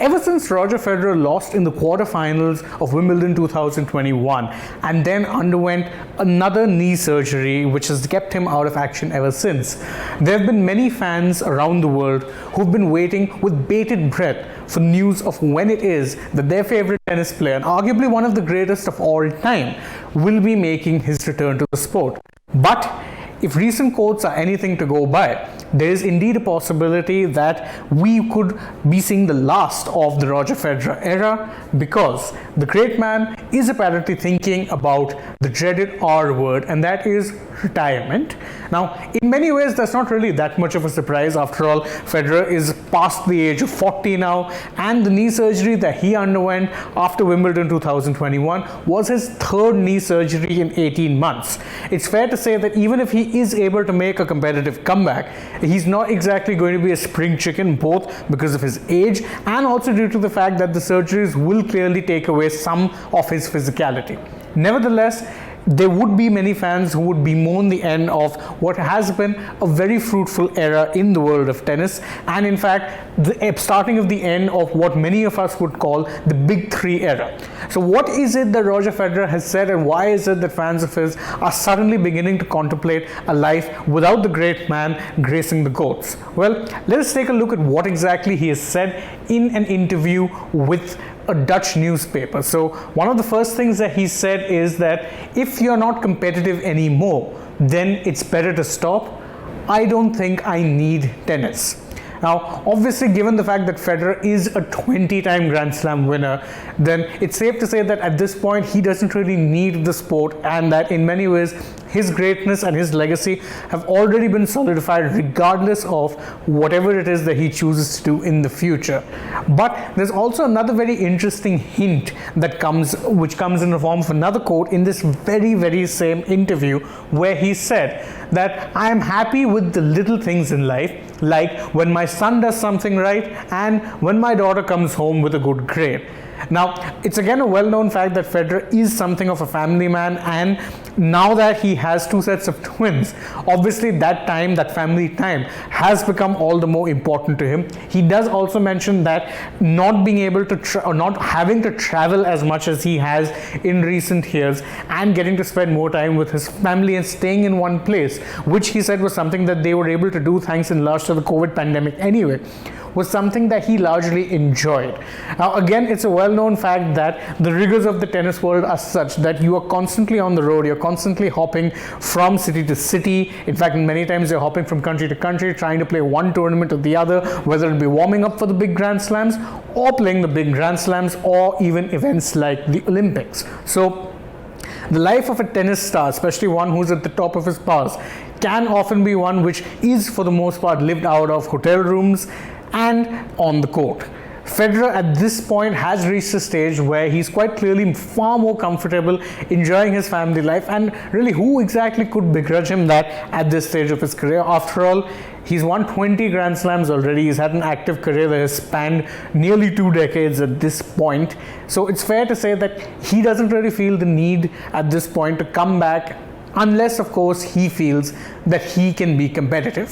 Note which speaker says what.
Speaker 1: ever since Roger Federer lost in the quarterfinals of Wimbledon 2021 and then underwent another knee surgery which has kept him out of action ever since, there have been many fans around the world who've been waiting with bated breath for news of when it is that their favorite tennis player, and arguably one of the greatest of all time, will be making his return to the sport. But if recent quotes are anything to go by, there is indeed a possibility that we could be seeing the last of the Roger Federer era, because the great man is apparently thinking about the dreaded R word, and that is retirement. Now, in many ways, that's not really that much of a surprise. After all, Federer is past the age of 40 now, and the knee surgery that he underwent after Wimbledon 2021 was his third knee surgery in 18 months. It's fair to say that even if he is able to make a competitive comeback, he's not exactly going to be a spring chicken, both because of his age and also due to the fact that the surgeries will clearly take away some of his physicality. Nevertheless, there would be many fans who would bemoan the end of what has been a very fruitful era in the world of tennis, and in fact the starting of the end of what many of us would call the Big Three era. So what is it that Roger Federer has said, and why is it that fans of his are suddenly beginning to contemplate a life without the great man gracing the courts? Well, let us take a look at what exactly he has said in an interview with a Dutch newspaper. So one of the first things that he said is that if you're not competitive anymore, then it's better to stop. I don't think I need tennis. Now, obviously, given the fact that Federer is a 20-time Grand Slam winner, then it's safe to say that at this point, he doesn't really need the sport, and that in many ways, his greatness and his legacy have already been solidified regardless of whatever it is that he chooses to do in the future. But there's also another very interesting hint that which comes in the form of another quote in this very same interview, where he said that I am happy with the little things in life, like when my son does something right and when my daughter comes home with a good grade. Now, it's again a well-known fact that Federer is something of a family man, and now that he has two sets of twins, obviously that family time has become all the more important to him. He does also mention that not being able to or not having to travel as much as he has in recent years and getting to spend more time with his family and staying in one place, which he said was something that they were able to do thanks in large to the COVID pandemic anyway, was something that he largely enjoyed. Now again, it's a well-known fact that the rigors of the tennis world are such that you are constantly on the road, you're constantly hopping from city to city. In fact, many times you're hopping from country to country, trying to play one tournament or the other, whether it be warming up for the big Grand Slams or playing the big Grand Slams or even events like the Olympics. So the life of a tennis star, especially one who's at the top of his powers, can often be one which is for the most part lived out of hotel rooms and on the court. Federer at this point has reached a stage where he's quite clearly far more comfortable enjoying his family life, and really who exactly could begrudge him that at this stage of his career? After all, he's won 20 Grand Slams already. He's had an active career that has spanned nearly 2 decades at this point. So it's fair to say that he doesn't really feel the need at this point to come back, unless of course he feels that he can be competitive.